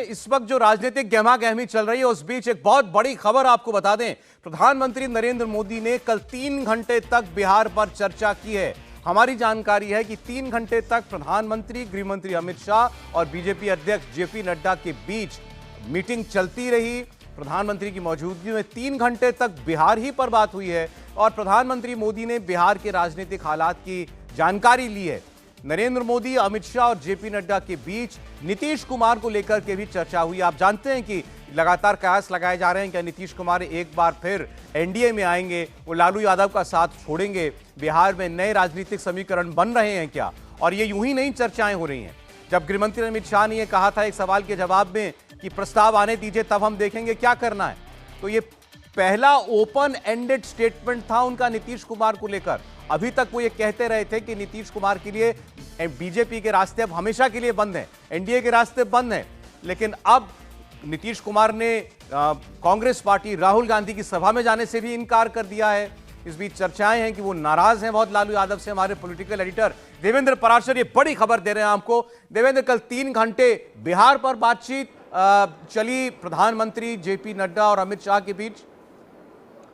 इस वक्त जो राजनीतिक गहमा-गहमी चल रही है उस बीच एक बहुत बड़ी खबर आपको बता दें। प्रधानमंत्री नरेंद्र मोदी ने कल 3 घंटे तक बिहार पर चर्चा की है। हमारी जानकारी है कि 3 घंटे तक प्रधानमंत्री, गृह मंत्री अमित शाह और बीजेपी अध्यक्ष जेपी नड्डा के बीच मीटिंग चलती रही। प्रधानमंत्री की मौजूदगी में 3 घंटे तक बिहार ही पर बात हुई है और प्रधानमंत्री मोदी ने बिहार के राजनीतिक हालात की जानकारी ली है। नरेंद्र मोदी, अमित शाह और जेपी नड्डा के बीच नीतीश कुमार को लेकर के भी चर्चा हुई। आप जानते हैं कि लगातार कयास लगाए जा रहे हैं कि नीतीश कुमार एक बार फिर एनडीए में आएंगे, वो लालू यादव का साथ छोड़ेंगे, बिहार में नए राजनीतिक समीकरण बन रहे हैं क्या? और ये यूं ही नहीं चर्चाएं हो रही हैं। जब गृहमंत्री अमित शाह ने यह कहा था एक सवाल के जवाब में कि प्रस्ताव आने दीजिए तब हम देखेंगे क्या करना है, तो ये पहला ओपन एंडेड स्टेटमेंट था उनका नीतीश कुमार को लेकर। अभी तक वो ये कहते रहे थे कि नीतीश कुमार के लिए बीजेपी के रास्ते अब हमेशा के लिए बंद हैं, एनडीए के रास्ते बंद हैं। लेकिन अब नीतीश कुमार ने कांग्रेस पार्टी राहुल गांधी की सभा में जाने से भी इनकार कर दिया है। इस बीच चर्चाएं हैं कि वो नाराज हैं बहुत लालू यादव से। हमारे पॉलिटिकल एडिटर देवेंद्र पराशर ये बड़ी खबर दे रहे हैं आपको। देवेंद्र, कल 3 घंटे बिहार पर बातचीत चली प्रधानमंत्री जेपी नड्डा और अमित शाह के बीच।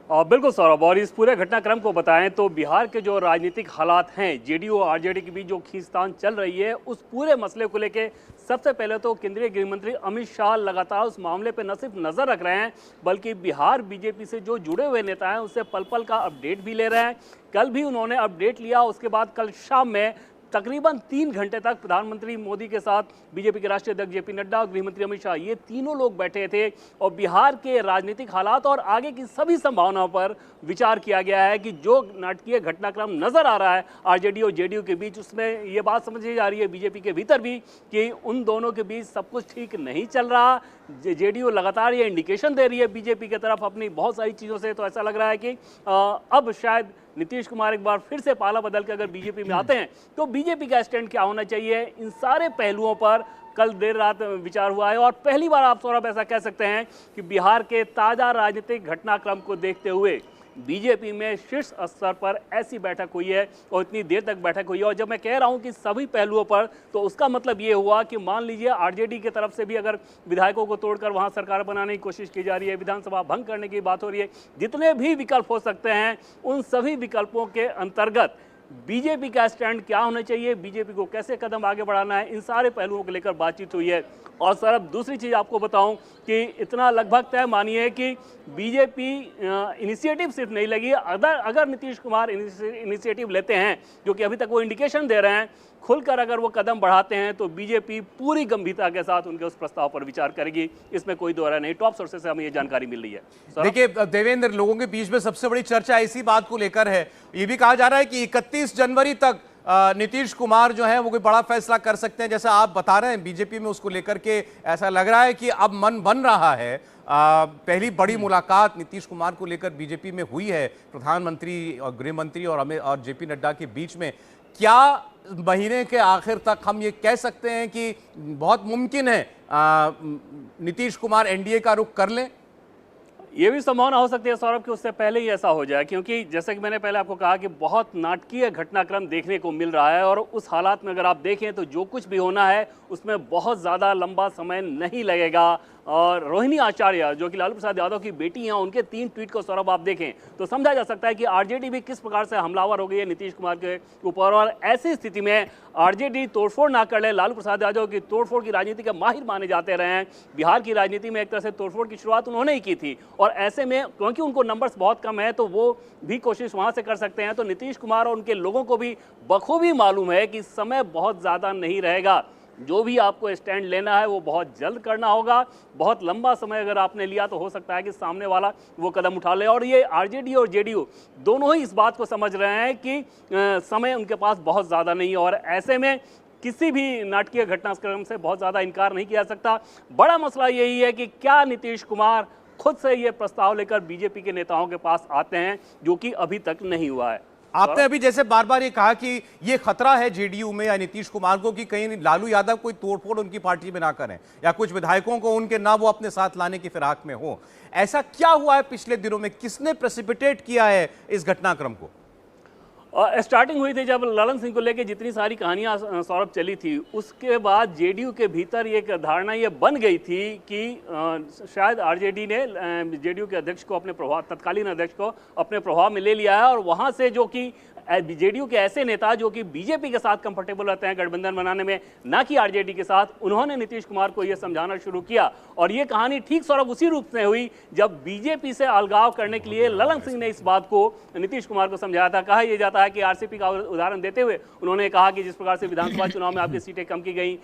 बिल्कुल सौरभ, और इस पूरे घटनाक्रम को बताएं तो बिहार के जो राजनीतिक हालात हैं, जेडीयू और आरजेडी के बीच जो खींचतान चल रही है, उस पूरे मसले को लेकर सबसे पहले तो केंद्रीय गृह मंत्री अमित शाह लगातार उस मामले पर न सिर्फ नजर रख रहे हैं बल्कि बिहार बीजेपी से जो जुड़े हुए नेता हैं उससे पल पल का अपडेट भी ले रहे हैं। कल भी उन्होंने अपडेट लिया। उसके बाद कल शाम में तकरीबन 3 घंटे तक प्रधानमंत्री मोदी के साथ बीजेपी के राष्ट्रीय अध्यक्ष जेपी नड्डा और गृहमंत्री अमित शाह, ये तीनों लोग बैठे थे और बिहार के राजनीतिक हालात और आगे की सभी संभावनाओं पर विचार किया गया है कि जो नाटकीय घटनाक्रम नजर आ रहा है आरजेडी और जेडीयू के बीच, उसमें ये बात समझी जा रही है बीजेपी के भीतर भी कि उन दोनों के बीच सब कुछ ठीक नहीं चल रहा। जेडीयू लगातार ये इंडिकेशन दे रही है बीजेपी की तरफ अपनी बहुत सारी चीज़ों से, तो ऐसा लग रहा है कि अब शायद नीतीश कुमार एक बार फिर से पाला बदल के अगर बीजेपी में आते हैं तो बीजेपी का स्टैंड क्या होना चाहिए, इन सारे पहलुओं पर कल देर रात विचार हुआ है। और पहली बार आप सौरभ ऐसा कह सकते हैं कि बिहार के ताज़ा राजनीतिक घटनाक्रम को देखते हुए बीजेपी में शीर्ष स्तर पर ऐसी बैठक हुई है और इतनी देर तक बैठक हुई है। और जब मैं कह रहा हूं कि सभी पहलुओं पर, तो उसका मतलब ये हुआ कि मान लीजिए आरजेडी की तरफ से भी अगर विधायकों को तोड़कर वहां सरकार बनाने की कोशिश की जा रही है, विधानसभा भंग करने की बात हो रही है, जितने भी विकल्प हो सकते हैं उन सभी विकल्पों के अंतर्गत बीजेपी का स्टैंड क्या होना चाहिए, बीजेपी को कैसे कदम आगे बढ़ाना है, इन सारे पहलुओं को लेकर बातचीत हुई है। और सर, अब दूसरी चीज़ आपको बताऊं कि इतना लगभग तय मानिए कि बीजेपी इनिशिएटिव सिर्फ नहीं लगी, अगर नीतीश कुमार इनिशिएटिव लेते हैं, जो कि अभी तक वो इंडिकेशन दे रहे हैं, खुलकर अगर वो कदम बढ़ाते हैं तो बीजेपी पूरी गंभीरता के साथ उनके उस प्रस्ताव पर विचार करेगी, इसमें कोई दोहरा नहीं। टॉप सोर्सेस से हमें ये जानकारी मिल रही है। देखिए देवेंद्र, लोगों के बीच में सबसे बड़ी चर्चा इसी बात को लेकर है। ये भी कहा जा रहा है कि 31 जनवरी तक नीतीश कुमार जो है वो कोई बड़ा फैसला कर सकते हैं, जैसा आप बता रहे हैं। बीजेपी में उसको लेकर के ऐसा लग रहा है कि अब मन बन रहा है। पहली बड़ी मुलाकात नीतीश कुमार को लेकर बीजेपी में हुई है प्रधानमंत्री और गृह मंत्री और जेपी नड्डा के बीच में। क्या महीने के आखिर तक हम ये कह सकते हैं कि बहुत मुमकिन है नीतीश कुमार एनडीए का रुख कर लें? ये भी संभावना हो सकती है सौरभ कि उससे पहले ही ऐसा हो जाए, क्योंकि जैसे कि मैंने पहले आपको कहा कि बहुत नाटकीय घटनाक्रम देखने को मिल रहा है और उस हालात में अगर आप देखें तो जो कुछ भी होना है उसमें बहुत ज़्यादा लंबा समय नहीं लगेगा। और रोहिणी आचार्य, जो कि लालू प्रसाद यादव की बेटी हैं, उनके 3 ट्वीट को सौरभ आप देखें तो समझा जा सकता है कि आरजेडी भी किस प्रकार से हमलावर हो गई है नीतीश कुमार के ऊपर। और ऐसी स्थिति में आरजेडी तोड़फोड़ ना कर ले, लालू प्रसाद यादव की तोड़फोड़ की राजनीति के माहिर माने जाते रहे हैं। बिहार की राजनीति में एक तरह से तोड़फोड़ की शुरुआत उन्होंने ही की थी और ऐसे में क्योंकि उनको नंबर्स बहुत कम है तो वो भी कोशिश वहां से कर सकते हैं। तो नीतीश कुमार और उनके लोगों को भी बखूबी मालूम है कि समय बहुत ज़्यादा नहीं रहेगा। जो भी आपको स्टैंड लेना है वो बहुत जल्द करना होगा। बहुत लंबा समय अगर आपने लिया तो हो सकता है कि सामने वाला वो कदम उठा ले। और ये आरजेडी और जेडीयू दोनों ही इस बात को समझ रहे हैं कि समय उनके पास बहुत ज़्यादा नहीं है और ऐसे में किसी भी नाटकीय घटनाक्रम से बहुत ज़्यादा इनकार नहीं किया जा सकता। बड़ा मसला यही है कि क्या नीतीश कुमार खुद से ये प्रस्ताव लेकर बीजेपी के नेताओं के पास आते हैं, जो कि अभी तक नहीं हुआ है। आपने अभी जैसे बार बार ये कहा कि ये खतरा है जेडीयू में या नीतीश कुमार को कि कहीं लालू यादव कोई तोड़फोड़ उनकी पार्टी में ना करें या कुछ विधायकों को उनके ना वो अपने साथ लाने की फिराक में हो। ऐसा क्या हुआ है पिछले दिनों में? किसने प्रेसिपिटेट किया है इस घटनाक्रम को? और स्टार्टिंग हुई थी जब ललन सिंह को लेकर जितनी सारी कहानियां सौरभ चली थी, उसके बाद जेडीयू के भीतर एक धारणा ये बन गई थी कि शायद आरजेडी ने जेडीयू के अध्यक्ष को, अपने प्रभाव, तत्कालीन अध्यक्ष को अपने प्रभाव में ले लिया है। और वहां से जो कि जेडीयू के ऐसे नेता जो कि बीजेपी के साथ कंफर्टेबल रहते हैं गठबंधन बनाने में, ना कि आरजेडी के साथ, उन्होंने नीतीश कुमार को यह समझाना शुरू किया। और ये कहानी ठीक सौरभ उसी रूप में हुई जब बीजेपी से अलगाव करने के लिए ललन सिंह ने इस बात को नीतीश कुमार को समझाया था। कहा यह जाता है कि आरसीपी का उदाहरण देते हुए उन्होंने कहा कि जिस प्रकार से विधानसभा चुनाव में आपकी सीटें कम की गई,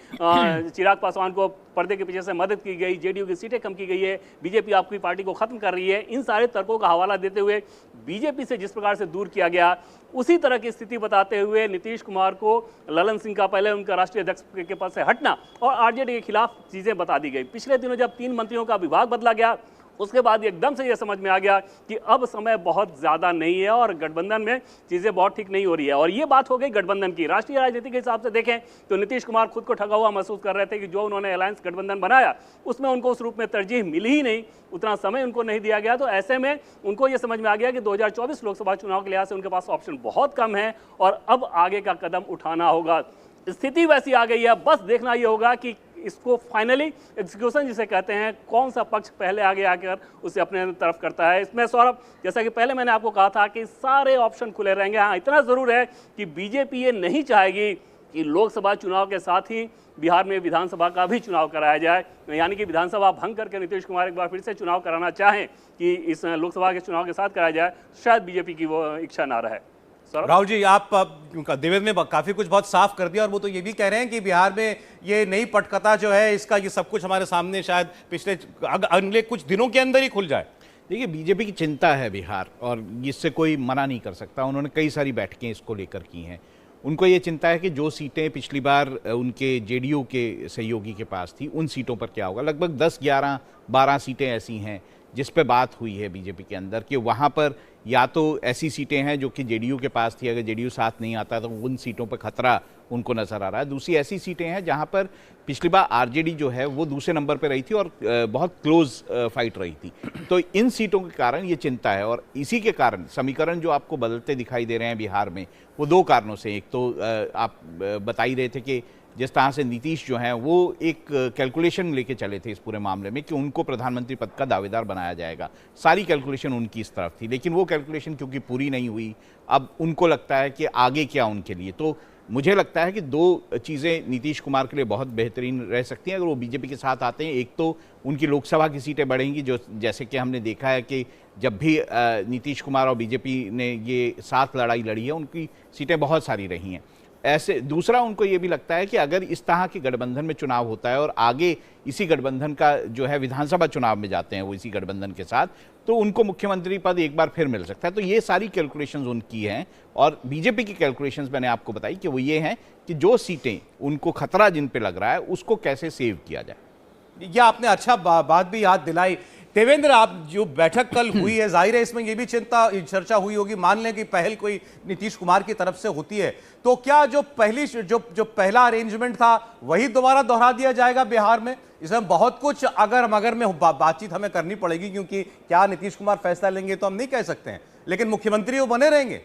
चिराग पासवान को पर्दे के पीछे से मदद की गई, जेडीयू की सीटें कम की गई है, बीजेपी आपकी पार्टी को खत्म कर रही है, इन सारे तर्कों का हवाला देते हुए बीजेपी से जिस प्रकार से दूर किया गया, उसी तरह की स्थिति बताते हुए नीतीश कुमार को ललन सिंह का पहले उनका राष्ट्रीय अध्यक्ष के पद से हटना और आरजेडी के खिलाफ चीजें बता दी गई। पिछले दिनों जब 3 मंत्रियों का विभाग बदला गया, उसके बाद एकदम से यह समझ में आ गया कि अब समय बहुत ज्यादा नहीं है और गठबंधन में चीजें बहुत ठीक नहीं हो रही है। और ये बात हो गई गठबंधन की। राष्ट्रीय राजनीति के हिसाब से देखें तो नीतीश कुमार खुद को ठगा हुआ महसूस कर रहे थे कि जो उन्होंने अलायंस गठबंधन बनाया उसमें उनको उस रूप में तरजीह मिली ही नहीं, उतना समय उनको नहीं दिया गया। तो ऐसे में उनको यह समझ में आ गया कि 2024 लोकसभा चुनाव के लिहाज से उनके पास ऑप्शन बहुत कम है और अब आगे का कदम उठाना होगा। स्थिति वैसी आ गई है, बस देखना यह होगा कि इसको फाइनली एग्जीक्यूशन जिसे कहते हैं, कौन सा पक्ष पहले आगे आकर उसे अपने तरफ करता है। इसमें सौरभ, जैसा कि पहले मैंने आपको कहा था कि सारे ऑप्शन खुले रहेंगे। हाँ, इतना जरूर है कि बीजेपी ये नहीं चाहेगी कि लोकसभा चुनाव के साथ ही बिहार में विधानसभा का भी चुनाव कराया जाए, यानी कि विधानसभा भंग करके नीतीश कुमार एक बार फिर से चुनाव कराना चाहें कि इस लोकसभा के चुनाव के साथ कराया जाए, शायद बीजेपी की वो इच्छा ना रहे। राहुल जी, आप देवेंद्र ने काफी कुछ बहुत साफ कर दिया और वो तो ये भी कह रहे हैं कि बिहार में ये नई पटकथा जो है, इसका ये सब कुछ हमारे सामने शायद पिछले अगले कुछ दिनों के अंदर ही खुल जाए। देखिए, बीजेपी की चिंता है बिहार और इससे कोई मना नहीं कर सकता। उन्होंने कई सारी बैठकें इसको लेकर की हैं। उनको ये चिंता है कि जो सीटें पिछली बार उनके जेडीयू के सहयोगी के पास थी, उन सीटों पर क्या होगा। लगभग 10, 11, 12 सीटें ऐसी हैं जिस पे बात हुई है बीजेपी के अंदर कि वहाँ पर या तो ऐसी सीटें हैं जो कि जेडीयू के पास थी, अगर जेडीयू साथ नहीं आता तो उन सीटों पर खतरा उनको नजर आ रहा है। दूसरी ऐसी सीटें हैं जहाँ पर पिछली बार आरजेडी जो है वो दूसरे नंबर पर रही थी और बहुत क्लोज फाइट रही थी। तो इन सीटों के कारण ये चिंता है और इसी के कारण समीकरण जो आपको बदलते दिखाई दे रहे हैं बिहार में, वो 2 कारणों से। एक तो आप बता ही रहे थे कि जिस तरह से नीतीश जो हैं वो एक कैलकुलेशन लेके चले थे इस पूरे मामले में कि उनको प्रधानमंत्री पद का दावेदार बनाया जाएगा, सारी कैलकुलेशन उनकी इस तरफ थी। लेकिन वो कैलकुलेशन क्योंकि पूरी नहीं हुई, अब उनको लगता है कि आगे क्या उनके लिए। तो मुझे लगता है कि 2 चीज़ें नीतीश कुमार के लिए बहुत बेहतरीन रह सकती हैं अगर वो बीजेपी के साथ आते हैं। एक तो उनकी लोकसभा की सीटें बढ़ेंगी, जो जैसे कि हमने देखा है कि जब भी नीतीश कुमार और बीजेपी ने ये साथ लड़ाई लड़ी है, उनकी सीटें बहुत सारी रही हैं। ऐसे दूसरा उनको ये भी लगता है कि अगर इस तरह के गठबंधन में चुनाव होता है और आगे इसी गठबंधन का जो है विधानसभा चुनाव में जाते हैं वो इसी गठबंधन के साथ, तो उनको मुख्यमंत्री पद एक बार फिर मिल सकता है। तो ये सारी कैलकुलेशंस उनकी हैं और बीजेपी की कैलकुलेशंस मैंने आपको बताई कि वो ये हैं कि जो सीटें उनको खतरा जिन पे लग रहा है उसको कैसे सेव किया जाए। यह आपने अच्छा बात भी याद दिलाई। देवेंद्र, आप जो बैठक कल हुई है, जाहिर है इसमें यह भी चर्चा हुई होगी, मान लें कि पहल कोई नीतीश कुमार की तरफ से होती है तो क्या जो पहला अरेंजमेंट था वही दोबारा दोहरा दिया जाएगा बिहार में? इसमें बहुत कुछ अगर मगर में बातचीत हमें करनी पड़ेगी, क्योंकि क्या नीतीश कुमार फैसला लेंगे तो हम नहीं कह सकते हैं, लेकिन मुख्यमंत्री वो बने रहेंगे।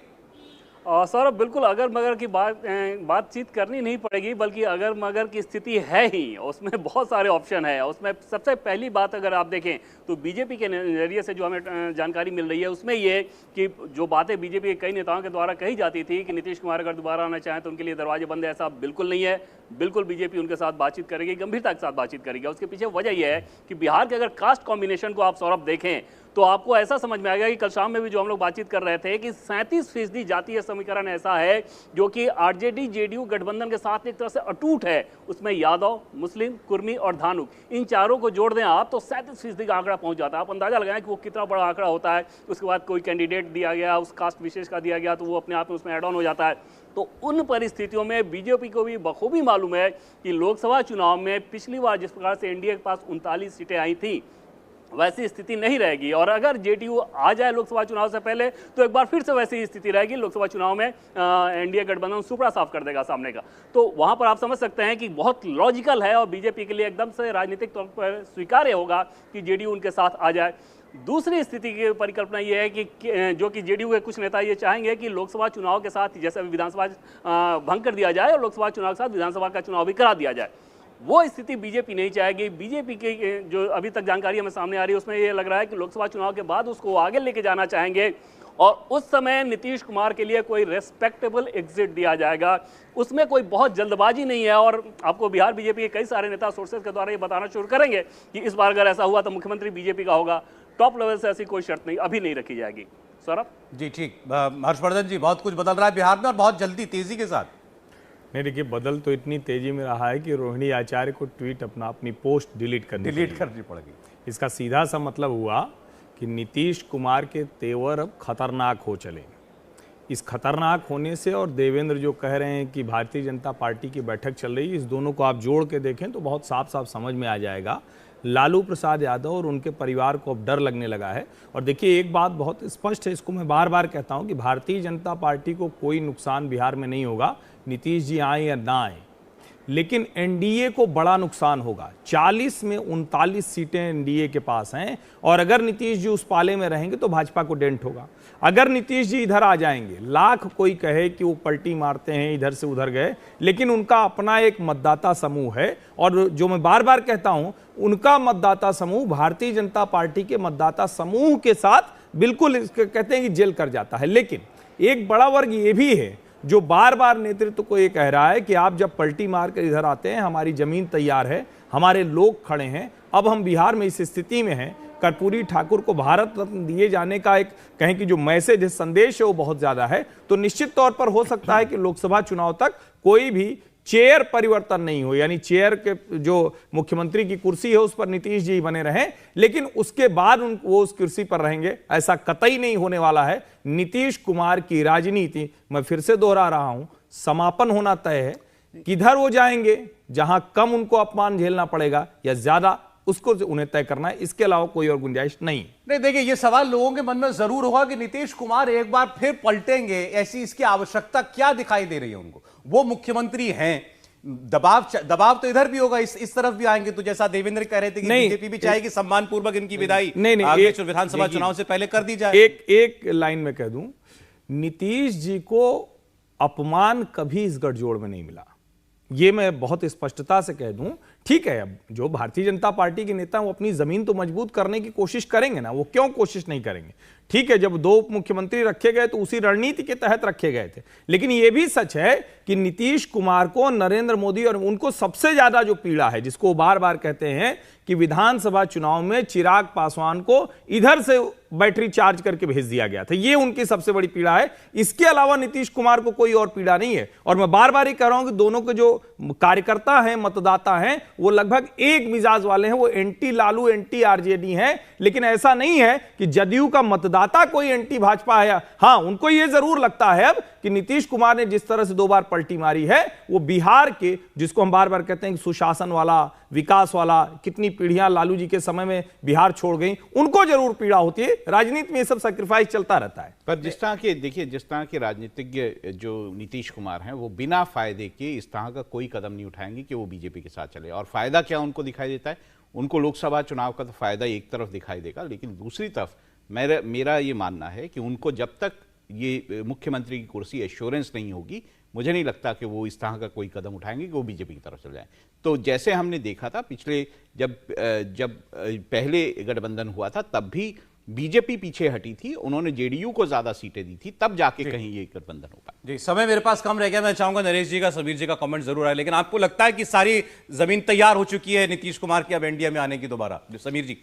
सौरभ, बिल्कुल अगर मगर की बातचीत करनी नहीं पड़ेगी, बल्कि अगर मगर की स्थिति है ही, उसमें बहुत सारे ऑप्शन है। उसमें सबसे पहली बात अगर आप देखें तो बीजेपी के नजरिए से जो हमें जानकारी मिल रही है उसमें ये कि जो बातें बीजेपी के कई नेताओं के द्वारा कही जाती थी कि नीतीश कुमार अगर दोबारा आना चाहें तो उनके लिए दरवाजे बंद है, ऐसा बिल्कुल नहीं है। बिल्कुल बीजेपी उनके साथ बातचीत करेगी, गंभीरता के साथ बातचीत करेगी। उसके पीछे वजह यह है कि बिहार के अगर कास्ट कॉम्बिनेशन को आप सौरभ देखें तो आपको ऐसा समझ में आएगा कि कल शाम में भी जो हम लोग बातचीत कर रहे थे कि 37% जातीय समीकरण ऐसा है जो कि आरजेडी जेडीयू गठबंधन के साथ एक तरह से अटूट है। उसमें यादव, मुस्लिम, कुर्मी और धानुक, इन चारों को जोड़ दें आप तो 37% का आंकड़ा पहुंच जाता है। आप अंदाजा लगाएं कि वो कितना बड़ा आंकड़ा होता है। उसके बाद कोई कैंडिडेट दिया गया, उस कास्ट विशेष का दिया गया तो वो अपने आप में उसमें एड ऑन हो जाता है। तो उन परिस्थितियों में बीजेपी को भी बखूबी मालूम है कि लोकसभा चुनाव में पिछली बार जिस प्रकार से एनडीए के पास 39 सीटें आई थी वैसी स्थिति नहीं रहेगी, और अगर जेडीयू आ जाए लोकसभा चुनाव से पहले तो एक बार फिर से वैसी स्थिति रहेगी। लोकसभा चुनाव में एनडीए गठबंधन सुपड़ा साफ कर देगा सामने का। तो वहां पर आप समझ सकते हैं कि बहुत लॉजिकल है और बीजेपी के लिए एकदम से राजनीतिक तौर पर स्वीकार्य होगा कि जेडीयू उनके साथ आ जाए। दूसरी स्थिति की परिकल्पना ये है कि जो कि जेडीयू के कुछ नेता ये चाहेंगे कि लोकसभा चुनाव के साथ जैसे अभी विधानसभा भंग कर दिया जाए और लोकसभा चुनाव के साथ विधानसभा का चुनाव भी करा दिया जाए। वो स्थिति बीजेपी नहीं चाहेगी। बीजेपी की जो अभी तक जानकारी हमें सामने आ रही है उसमें ये लग रहा है कि लोकसभा चुनाव के बाद उसको आगे लेके जाना चाहेंगे और उस समय नीतीश कुमार के लिए कोई रेस्पेक्टेबल एग्जिट दिया जाएगा। उसमें कोई बहुत जल्दबाजी नहीं है और आपको बिहार बीजेपी के कई सारे नेता सोर्सेज के द्वारा ये बताना शुरू करेंगे कि इस बार अगर ऐसा हुआ तो मुख्यमंत्री बीजेपी का होगा। टॉप लेवल से ऐसी कोई शर्त नहीं अभी नहीं रखी जाएगी। सौरभ जी ठीक। हर्षवर्धन जी, बहुत कुछ बदल रहा है बिहार में और बहुत जल्दी तेजी के साथ। नहीं देखिए, बदल तो इतनी तेजी में रहा है कि रोहिणी आचार्य को ट्वीट अपनी पोस्ट डिलीट करनी पड़ गई। इसका सीधा सा मतलब हुआ कि नीतीश कुमार के तेवर अब खतरनाक हो चले। इस खतरनाक होने से और देवेंद्र जो कह रहे हैं कि भारतीय जनता पार्टी की बैठक चल रही है, इस दोनों को आप जोड़ के देखें तो बहुत साफ साफ समझ में आ जाएगा। लालू प्रसाद यादव और उनके परिवार को अब डर लगने लगा है। और देखिए, एक बात बहुत स्पष्ट है, इसको मैं बार बार कहता हूं कि भारतीय जनता पार्टी को कोई नुकसान बिहार में नहीं होगा, नीतीश जी आए या ना आए, लेकिन एनडीए को बड़ा नुकसान होगा। 40 में 39 सीटें एनडीए के पास हैं और अगर नीतीश जी उस पाले में रहेंगे तो भाजपा को डेंट होगा। अगर नीतीश जी इधर आ जाएंगे, लाख कोई कहे कि वो पलटी मारते हैं, इधर से उधर गए, लेकिन उनका अपना एक मतदाता समूह है और जो मैं बार बार कहता हूं, उनका मतदाता समूह भारतीय जनता पार्टी के मतदाता समूह के साथ बिल्कुल कहते हैं कि जेल कर जाता है। लेकिन एक बड़ा वर्ग ये भी है जो बार बार नेतृत्व को ये कह रहा है कि आप जब पलटी मार कर इधर आते हैं, हमारी जमीन तैयार है, हमारे लोग खड़े हैं, अब हम बिहार में इस स्थिति में हैं, कर्पूरी ठाकुर को भारत रत्न दिए जाने का एक कहें कि जो मैसेज है, संदेश है, वो बहुत ज्यादा है। तो निश्चित तौर पर हो सकता है कि लोकसभा चुनाव तक कोई भी चेयर परिवर्तन नहीं हो, यानी चेयर के जो मुख्यमंत्री की कुर्सी है उस पर नीतीश जी बने रहें, लेकिन उसके बाद वो उस कुर्सी पर रहेंगे, ऐसा कतई नहीं होने वाला है। नीतीश कुमार की राजनीति, मैं फिर से दोहरा रहा हूं, समापन होना तय है। किधर वो जाएंगे, जहां कम उनको अपमान झेलना पड़ेगा या ज्यादा, उसको उन्हें तय करना है। इसके अलावा कोई और गुंजाइश नहीं। देखिए, ये सवाल लोगों के मन में जरूर होगा कि नीतीश कुमार एक बार फिर पलटेंगे, ऐसी इसकी आवश्यकता क्या दिखाई दे रही है उनको? वो मुख्यमंत्री हैं, दबाव तो इधर भी होगा, इस तरफ भी आएंगे। तो जैसा देवेंद्र कह रहे थे कि बीजेपी भी चाहेगी सम्मान पूर्वक इनकी विदाई विधानसभा चुनाव से पहले कर दी जाए। एक लाइन में कह दूं, नीतीश जी को अपमान कभी इस गठजोड़ में नहीं मिला, ये मैं बहुत स्पष्टता से कह दूं। ठीक है, अब जो भारतीय जनता पार्टी के नेता वो अपनी जमीन तो मजबूत करने की कोशिश करेंगे ना, वो क्यों कोशिश नहीं करेंगे? ठीक है, जब 2 उप मुख्यमंत्री रखे गए तो उसी रणनीति के तहत रखे गए थे, लेकिन यह भी सच है कि नीतीश कुमार को नरेंद्र मोदी और उनको सबसे ज्यादा जो पीड़ा है, जिसको बार बार कहते हैं कि विधानसभा चुनाव में चिराग पासवान को इधर से बैटरी चार्ज करके भेज दिया गया था, ये उनकी सबसे बड़ी पीड़ा है। इसके अलावा नीतीश कुमार को कोई और पीड़ा नहीं है। और मैं बार बार ही कह रहा हूं कि दोनों के जो कार्यकर्ता हैं, मतदाता हैं, वो लगभग एक मिजाज वाले हैं, वो एंटी लालू एंटी आरजेडी हैं। लेकिन ऐसा नहीं है कि जदयू का मतदाता कोई एंटी भाजपा है। हां, उनको यह जरूर लगता है अब कि नीतीश कुमार ने जिस तरह से 2 बार पलटी मारी है, वो बिहार के, जिसको हम बार बार कहते हैं कि सुशासन वाला, विकास वाला, कितनी पीढ़ियां लालू जी के समय में बिहार छोड़ गई, उनको जरूर पीड़ा होती है। राजनीति में ये सब सैक्रिफाइस चलता रहता है। पर जिस तरह के देखिए, जिस तरह के राजनीतिज्ञ जो नीतीश कुमार हैं, वो बिना फायदे के इस तरह का कोई कदम नहीं उठाएंगे कि वो बीजेपी के साथ चले। और फायदा क्या उनको दिखाई देता है? उनको लोकसभा चुनाव का तो फायदा एक तरफ दिखाई देगा, लेकिन दूसरी तरफ मेरा ये मानना है कि उनको जब तक ये मुख्यमंत्री की कुर्सी एश्योरेंस नहीं होगी, मुझे नहीं लगता कि वो इस तरह का कोई कदम उठाएंगे कि वो बीजेपी की तरफ चल जाए। तो जैसे हमने देखा था पिछले जब पहले गठबंधन हुआ था, तब भी बीजेपी पीछे हटी थी, उन्होंने जेडीयू को ज्यादा सीटें दी थी, तब जाके कहीं ये गठबंधन हो पाया। जी, समय मेरे पास कम रह गया, मैं चाहूंगा नरेश जी का, समीर जी का कमेंट जरूर आए। लेकिन आपको लगता है कि सारी जमीन तैयार हो चुकी है नीतीश कुमार की अब एनडीए में आने की दोबारा? समीर जी।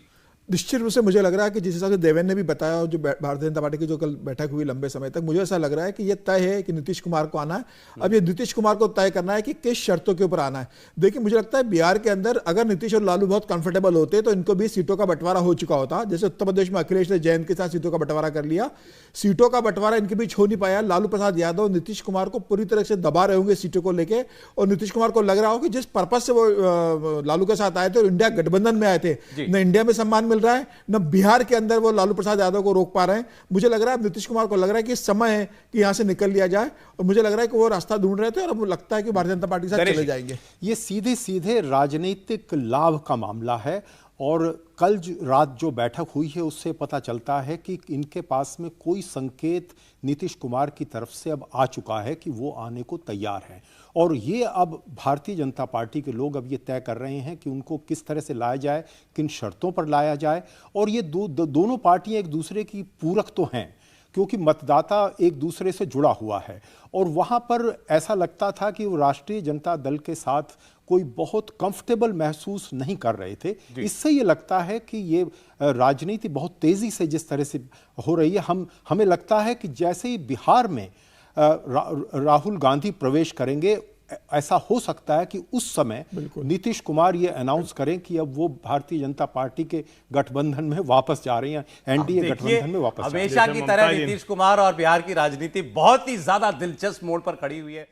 निश्चित रूप से मुझे लग रहा है कि जिस हिसाब से देवेंद्र ने भी बताया, और जो भारतीय जनता पार्टी की जो कल बैठक हुई लंबे समय तक, मुझे ऐसा लग रहा है कि ये तय है कि नीतीश कुमार को आना है। अब ये नीतीश कुमार को तय करना है कि किस शर्तों के ऊपर आना है। देखिए, मुझे लगता है बिहार के अंदर अगर नीतीश और लालू बहुत कंफर्टेबल होते तो इनको भी सीटों का बंटवारा हो चुका होता। जैसे उत्तर प्रदेश में अखिलेश ने जयंत के साथ सीटों का बंटवारा कर लिया, सीटों का बंटवारा इनके बीच हो नहीं पाया। लालू प्रसाद यादव नीतीश कुमार को पूरी तरह से दबा रहे होंगे सीटों को लेकर, और नीतीश कुमार को लग रहा हो कि जिस पर्पज से वो लालू के साथ आए थे और इंडिया गठबंधन में आए थे, न इंडिया में सम्मान मिल रहा है, न बिहार के अंदर वो लालू प्रसाद यादव को रोक पा रहे हैं। मुझे लग रहा है नीतीश कुमार को लग रहा है कि समय है कि यहां से निकल लिया जाए, और मुझे लग रहा है कि वो रास्ता ढूंढ रहे थे और अब लगता है कि भारतीय जनता पार्टी के साथ चले जाएंगे। ये सीधे सीधे राजनीतिक लाभ का मामला है और कल रात जो बैठक हुई है उससे पता चलता है कि इनके पास में कोई संकेत नीतीश कुमार की तरफ से अब आ चुका है कि वो आने को तैयार हैं। और ये अब भारतीय जनता पार्टी के लोग अब ये तय कर रहे हैं कि उनको किस तरह से लाया जाए, किन शर्तों पर लाया जाए। और ये दोनों पार्टियां एक दूसरे की पूरक तो हैं, क्योंकि मतदाता एक दूसरे से जुड़ा हुआ है। और वहाँ पर ऐसा लगता था कि वो राष्ट्रीय जनता दल के साथ कोई बहुत कंफर्टेबल महसूस नहीं कर रहे थे। इससे ये लगता है कि ये राजनीति बहुत तेज़ी से जिस तरह से हो रही है, हमें लगता है कि जैसे ही बिहार में राहुल गांधी प्रवेश करेंगे, ऐसा हो सकता है कि उस समय नीतीश कुमार ये अनाउंस करें कि अब वो भारतीय जनता पार्टी के गठबंधन में वापस जा रही हैं, एनडीए गठबंधन में वापस जा रही हैं। हमेशा की तरह नीतीश कुमार और बिहार की राजनीति बहुत ही ज्यादा दिलचस्प मोड़ पर खड़ी हुई है।